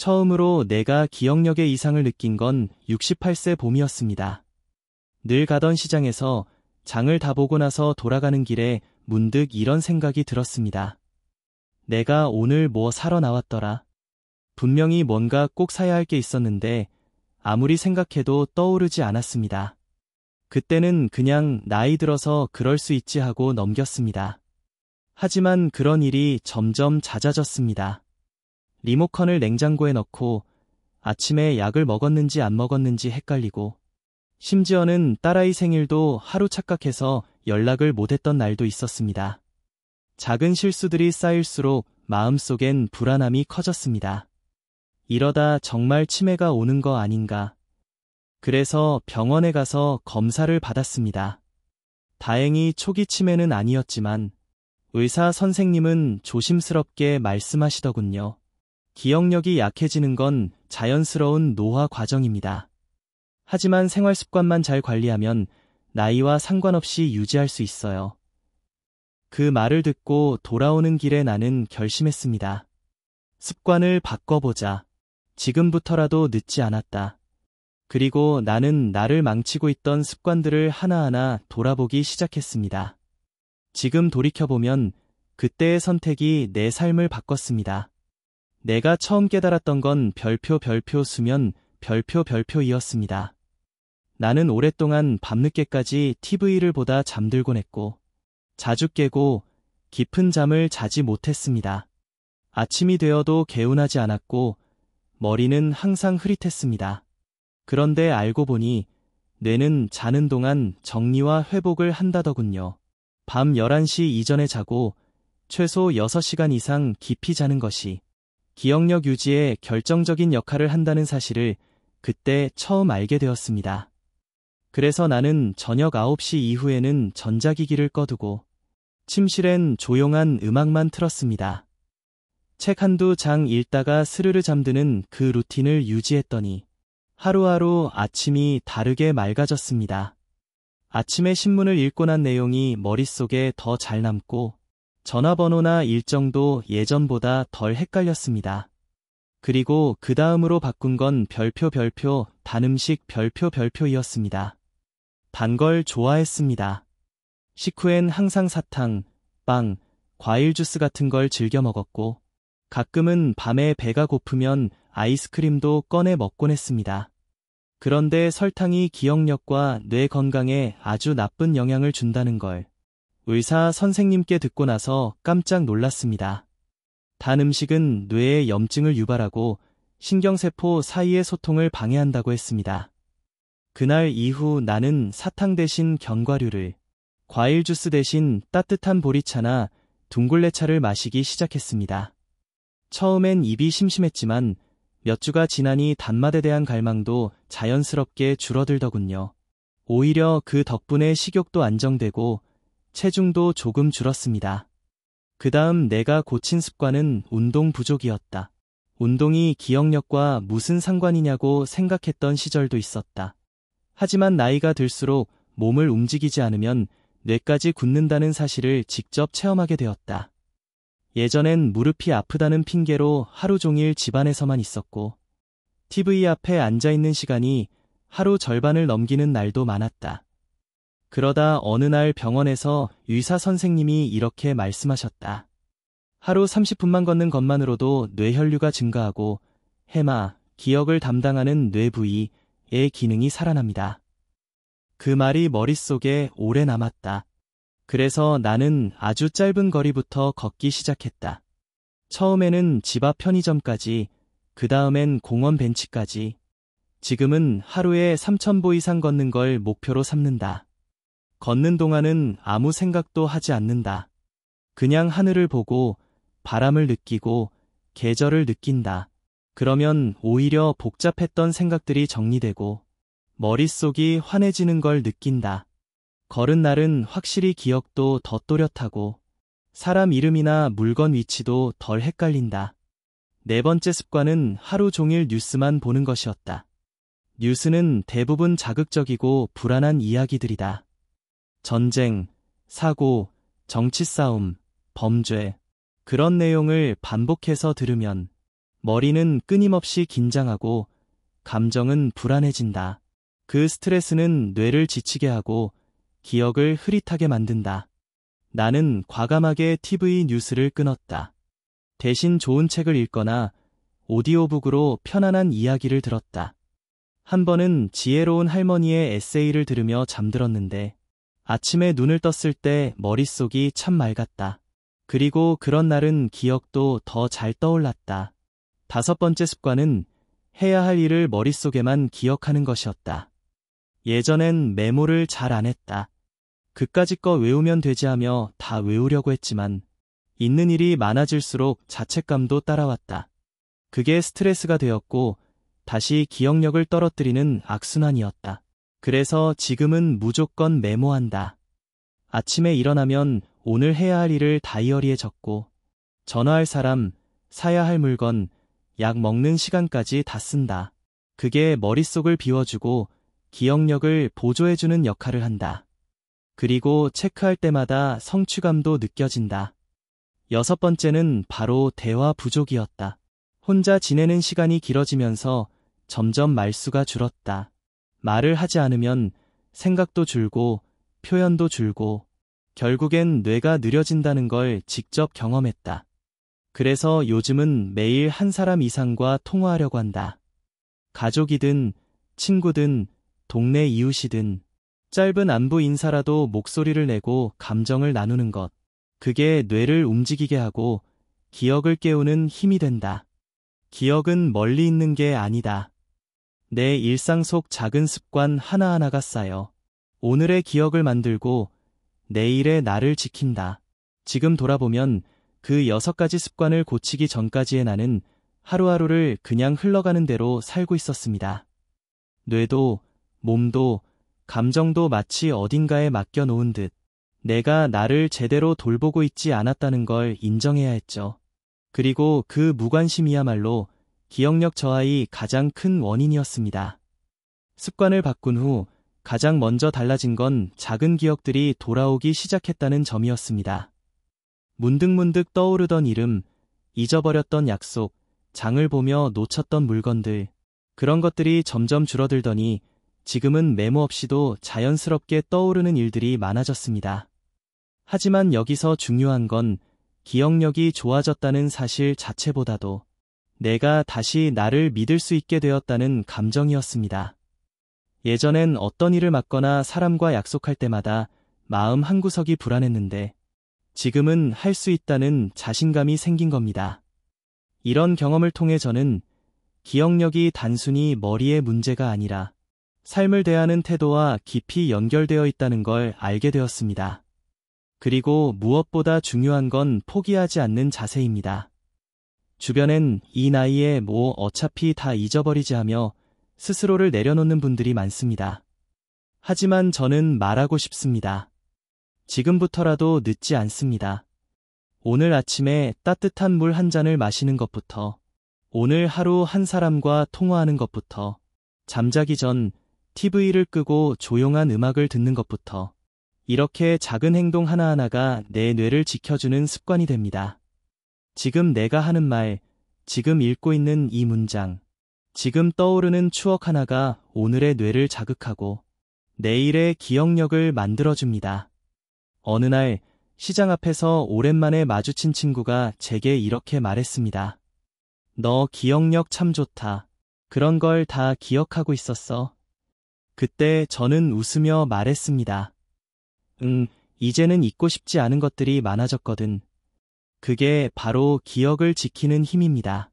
처음으로 내가 기억력의 이상을 느낀 건 68세 봄이었습니다. 늘 가던 시장에서 장을 다 보고 나서 돌아가는 길에 문득 이런 생각이 들었습니다. 내가 오늘 뭐 사러 나왔더라. 분명히 뭔가 꼭 사야 할 게 있었는데 아무리 생각해도 떠오르지 않았습니다. 그때는 그냥 나이 들어서 그럴 수 있지 하고 넘겼습니다. 하지만 그런 일이 점점 잦아졌습니다. 리모컨을 냉장고에 넣고 아침에 약을 먹었는지 안 먹었는지 헷갈리고, 심지어는 딸아이 생일도 하루 착각해서 연락을 못했던 날도 있었습니다. 작은 실수들이 쌓일수록 마음속엔 불안함이 커졌습니다. 이러다 정말 치매가 오는 거 아닌가. 그래서 병원에 가서 검사를 받았습니다. 다행히 초기 치매는 아니었지만 의사 선생님은 조심스럽게 말씀하시더군요. 기억력이 약해지는 건 자연스러운 노화 과정입니다. 하지만 생활 습관만 잘 관리하면 나이와 상관없이 유지할 수 있어요. 그 말을 듣고 돌아오는 길에 나는 결심했습니다. 습관을 바꿔보자. 지금부터라도 늦지 않았다. 그리고 나는 나를 망치고 있던 습관들을 하나하나 돌아보기 시작했습니다. 지금 돌이켜보면 그때의 선택이 내 삶을 바꿨습니다. 내가 처음 깨달았던 건 별표 수면 별표이었습니다. 나는 오랫동안 밤늦게까지 TV를 보다 잠들곤 했고, 자주 깨고 깊은 잠을 자지 못했습니다. 아침이 되어도 개운하지 않았고 머리는 항상 흐릿했습니다. 그런데 알고 보니 뇌는 자는 동안 정리와 회복을 한다더군요. 밤 11시 이전에 자고 최소 6시간 이상 깊이 자는 것이 기억력 유지에 결정적인 역할을 한다는 사실을 그때 처음 알게 되었습니다. 그래서 나는 저녁 9시 이후에는 전자기기를 꺼두고 침실엔 조용한 음악만 틀었습니다. 책 한두 장 읽다가 스르르 잠드는 그 루틴을 유지했더니 하루하루 아침이 다르게 맑아졌습니다. 아침에 신문을 읽고 난 내용이 머릿속에 더 잘 남고 전화번호나 일정도 예전보다 덜 헷갈렸습니다. 그리고 그 다음으로 바꾼 건 별표 단음식 별표이었습니다. 단 걸 좋아했습니다. 식후엔 항상 사탕, 빵, 과일 주스 같은 걸 즐겨 먹었고 가끔은 밤에 배가 고프면 아이스크림도 꺼내 먹곤 했습니다. 그런데 설탕이 기억력과 뇌 건강에 아주 나쁜 영향을 준다는 걸 의사 선생님께 듣고 나서 깜짝 놀랐습니다. 단 음식은 뇌에 염증을 유발하고 신경세포 사이의 소통을 방해한다고 했습니다. 그날 이후 나는 사탕 대신 견과류를, 과일 주스 대신 따뜻한 보리차나 둥글레차를 마시기 시작했습니다. 처음엔 입이 심심했지만 몇 주가 지나니 단맛에 대한 갈망도 자연스럽게 줄어들더군요. 오히려 그 덕분에 식욕도 안정되고 체중도 조금 줄었습니다. 그 다음 내가 고친 습관은 운동 부족이었다. 운동이 기억력과 무슨 상관이냐고 생각했던 시절도 있었다. 하지만 나이가 들수록 몸을 움직이지 않으면 뇌까지 굳는다는 사실을 직접 체험하게 되었다. 예전엔 무릎이 아프다는 핑계로 하루 종일 집안에서만 있었고 TV 앞에 앉아있는 시간이 하루 절반을 넘기는 날도 많았다. 그러다 어느 날 병원에서 의사 선생님이 이렇게 말씀하셨다. 하루 30분만 걷는 것만으로도 뇌혈류가 증가하고 해마, 기억을 담당하는 뇌 부위의 기능이 살아납니다. 그 말이 머릿속에 오래 남았다. 그래서 나는 아주 짧은 거리부터 걷기 시작했다. 처음에는 집 앞 편의점까지, 그 다음엔 공원 벤치까지. 지금은 하루에 3,000보 이상 걷는 걸 목표로 삼는다. 걷는 동안은 아무 생각도 하지 않는다. 그냥 하늘을 보고 바람을 느끼고 계절을 느낀다. 그러면 오히려 복잡했던 생각들이 정리되고 머릿속이 환해지는 걸 느낀다. 걸은 날은 확실히 기억도 더 또렷하고 사람 이름이나 물건 위치도 덜 헷갈린다. 네 번째 습관은 하루 종일 뉴스만 보는 것이었다. 뉴스는 대부분 자극적이고 불안한 이야기들이다. 전쟁, 사고, 정치 싸움, 범죄, 그런 내용을 반복해서 들으면 머리는 끊임없이 긴장하고 감정은 불안해진다. 그 스트레스는 뇌를 지치게 하고 기억을 흐릿하게 만든다. 나는 과감하게 TV 뉴스를 끊었다. 대신 좋은 책을 읽거나 오디오북으로 편안한 이야기를 들었다. 한 번은 지혜로운 할머니의 에세이를 들으며 잠들었는데 아침에 눈을 떴을 때 머릿속이 참 맑았다. 그리고 그런 날은 기억도 더 잘 떠올랐다. 5번째 습관은 해야 할 일을 머릿속에만 기억하는 것이었다. 예전엔 메모를 잘 안 했다. 그까짓 거 외우면 되지 하며 다 외우려고 했지만 있는 일이 많아질수록 자책감도 따라왔다. 그게 스트레스가 되었고 다시 기억력을 떨어뜨리는 악순환이었다. 그래서 지금은 무조건 메모한다. 아침에 일어나면 오늘 해야 할 일을 다이어리에 적고 전화할 사람, 사야 할 물건, 약 먹는 시간까지 다 쓴다. 그게 머릿속을 비워주고 기억력을 보조해주는 역할을 한다. 그리고 체크할 때마다 성취감도 느껴진다. 6번째는 바로 대화 부족이었다. 혼자 지내는 시간이 길어지면서 점점 말수가 줄었다. 말을 하지 않으면 생각도 줄고 표현도 줄고 결국엔 뇌가 느려진다는 걸 직접 경험했다. 그래서 요즘은 매일 한 사람 이상과 통화하려고 한다. 가족이든 친구든 동네 이웃이든 짧은 안부 인사라도 목소리를 내고 감정을 나누는 것. 그게 뇌를 움직이게 하고 기억을 깨우는 힘이 된다. 기억은 멀리 있는 게 아니다. 내 일상 속 작은 습관 하나하나가 쌓여 오늘의 기억을 만들고 내일의 나를 지킨다. 지금 돌아보면 그 6가지 습관을 고치기 전까지의 나는 하루하루를 그냥 흘러가는 대로 살고 있었습니다. 뇌도, 몸도, 감정도 마치 어딘가에 맡겨놓은 듯 내가 나를 제대로 돌보고 있지 않았다는 걸 인정해야 했죠. 그리고 그 무관심이야말로 기억력 저하의 가장 큰 원인이었습니다. 습관을 바꾼 후 가장 먼저 달라진 건 작은 기억들이 돌아오기 시작했다는 점이었습니다. 문득문득 떠오르던 이름, 잊어버렸던 약속, 장을 보며 놓쳤던 물건들, 그런 것들이 점점 줄어들더니 지금은 메모 없이도 자연스럽게 떠오르는 일들이 많아졌습니다. 하지만 여기서 중요한 건 기억력이 좋아졌다는 사실 자체보다도 내가 다시 나를 믿을 수 있게 되었다는 감정이었습니다. 예전엔 어떤 일을 맡거나 사람과 약속할 때마다 마음 한구석이 불안했는데 지금은 할 수 있다는 자신감이 생긴 겁니다. 이런 경험을 통해 저는 기억력이 단순히 머리의 문제가 아니라 삶을 대하는 태도와 깊이 연결되어 있다는 걸 알게 되었습니다. 그리고 무엇보다 중요한 건 포기하지 않는 자세입니다. 주변엔 이 나이에 뭐 어차피 다 잊어버리지 하며 스스로를 내려놓는 분들이 많습니다. 하지만 저는 말하고 싶습니다. 지금부터라도 늦지 않습니다. 오늘 아침에 따뜻한 물 한 잔을 마시는 것부터, 오늘 하루 한 사람과 통화하는 것부터, 잠자기 전 TV를 끄고 조용한 음악을 듣는 것부터, 이렇게 작은 행동 하나하나가 내 뇌를 지켜주는 습관이 됩니다. 지금 내가 하는 말, 지금 읽고 있는 이 문장, 지금 떠오르는 추억 하나가 오늘의 뇌를 자극하고 내일의 기억력을 만들어줍니다. 어느 날 시장 앞에서 오랜만에 마주친 친구가 제게 이렇게 말했습니다. 너 기억력 참 좋다. 그런 걸 다 기억하고 있었어. 그때 저는 웃으며 말했습니다. 이제는 잊고 싶지 않은 것들이 많아졌거든. 그게 바로 기억을 지키는 힘입니다.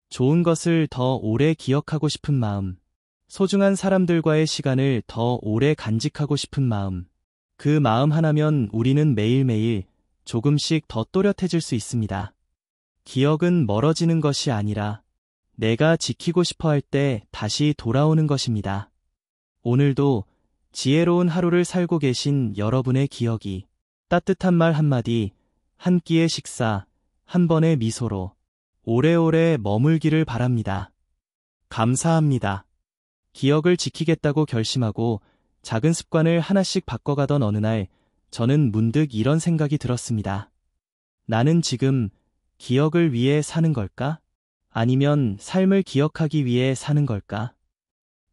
좋은 것을 더 오래 기억하고 싶은 마음, 소중한 사람들과의 시간을 더 오래 간직하고 싶은 마음, 그 마음 하나면 우리는 매일매일 조금씩 더 또렷해질 수 있습니다. 기억은 멀어지는 것이 아니라 내가 지키고 싶어 할 때 다시 돌아오는 것입니다. 오늘도 지혜로운 하루를 살고 계신 여러분의 기억이 따뜻한 말 한마디, 한 끼의 식사, 한 번의 미소로 오래오래 머물기를 바랍니다. 감사합니다. 기억을 지키겠다고 결심하고 작은 습관을 하나씩 바꿔가던 어느 날 저는 문득 이런 생각이 들었습니다. 나는 지금 기억을 위해 사는 걸까? 아니면 삶을 기억하기 위해 사는 걸까?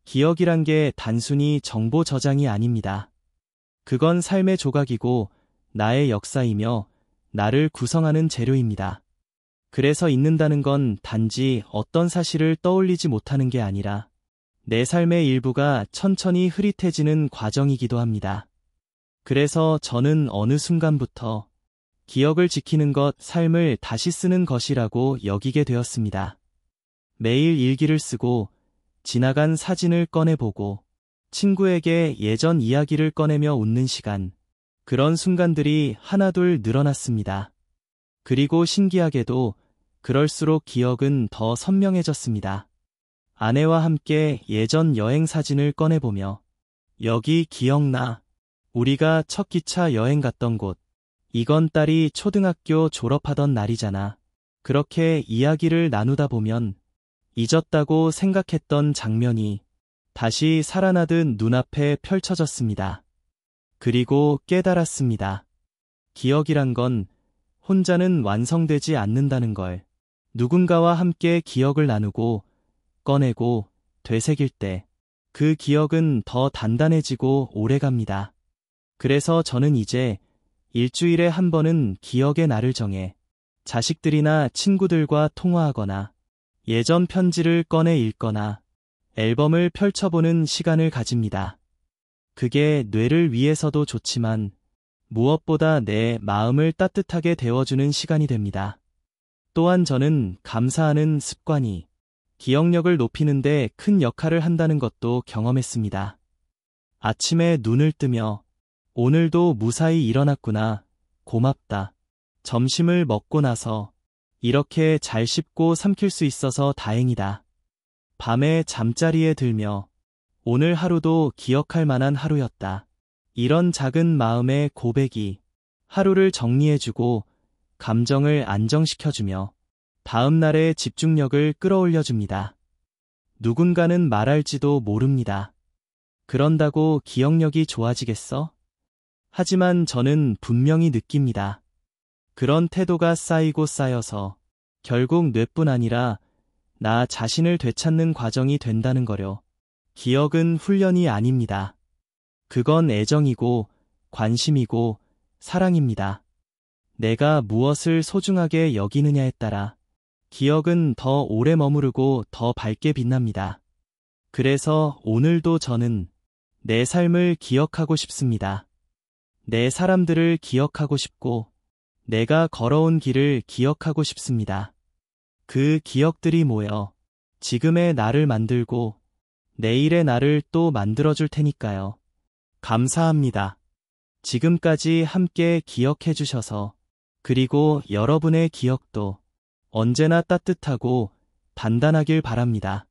기억이란 게 단순히 정보 저장이 아닙니다. 그건 삶의 조각이고 나의 역사이며 나를 구성하는 재료입니다. 그래서 잊는다는 건 단지 어떤 사실을 떠올리지 못하는 게 아니라 내 삶의 일부가 천천히 흐릿해지는 과정이기도 합니다. 그래서 저는 어느 순간부터 기억을 지키는 것, 삶을 다시 쓰는 것이라고 여기게 되었습니다. 매일 일기를 쓰고 지나간 사진을 꺼내보고 친구에게 예전 이야기를 꺼내며 웃는 시간, 그런 순간들이 하나둘 늘어났습니다. 그리고 신기하게도 그럴수록 기억은 더 선명해졌습니다. 아내와 함께 예전 여행 사진을 꺼내보며 여기 기억나? 우리가 첫 기차 여행 갔던 곳. 이건 딸이 초등학교 졸업하던 날이잖아. 그렇게 이야기를 나누다 보면 잊었다고 생각했던 장면이 다시 살아나듯 눈앞에 펼쳐졌습니다. 그리고 깨달았습니다. 기억이란 건 혼자는 완성되지 않는다는 걸. 누군가와 함께 기억을 나누고 꺼내고 되새길 때 그 기억은 더 단단해지고 오래갑니다. 그래서 저는 이제 일주일에 한 번은 기억의 날을 정해 자식들이나 친구들과 통화하거나 예전 편지를 꺼내 읽거나 앨범을 펼쳐보는 시간을 가집니다. 그게 뇌를 위해서도 좋지만 무엇보다 내 마음을 따뜻하게 데워주는 시간이 됩니다. 또한 저는 감사하는 습관이 기억력을 높이는데 큰 역할을 한다는 것도 경험했습니다. 아침에 눈을 뜨며 오늘도 무사히 일어났구나, 고맙다. 점심을 먹고 나서 이렇게 잘 씹고 삼킬 수 있어서 다행이다. 밤에 잠자리에 들며 오늘 하루도 기억할 만한 하루였다. 이런 작은 마음의 고백이 하루를 정리해주고 감정을 안정시켜주며 다음 날의 집중력을 끌어올려줍니다. 누군가는 말할지도 모릅니다. 그런다고 기억력이 좋아지겠어? 하지만 저는 분명히 느낍니다. 그런 태도가 쌓이고 쌓여서 결국 뇌뿐 아니라 나 자신을 되찾는 과정이 된다는 거려. 기억은 훈련이 아닙니다. 그건 애정이고 관심이고 사랑입니다. 내가 무엇을 소중하게 여기느냐에 따라 기억은 더 오래 머무르고 더 밝게 빛납니다. 그래서 오늘도 저는 내 삶을 기억하고 싶습니다. 내 사람들을 기억하고 싶고 내가 걸어온 길을 기억하고 싶습니다. 그 기억들이 모여 지금의 나를 만들고 내일의 나를 또 만들어줄 테니까요. 감사합니다. 지금까지 함께 기억해 주셔서 그리고 여러분의 기억도 언제나 따뜻하고 단단하길 바랍니다.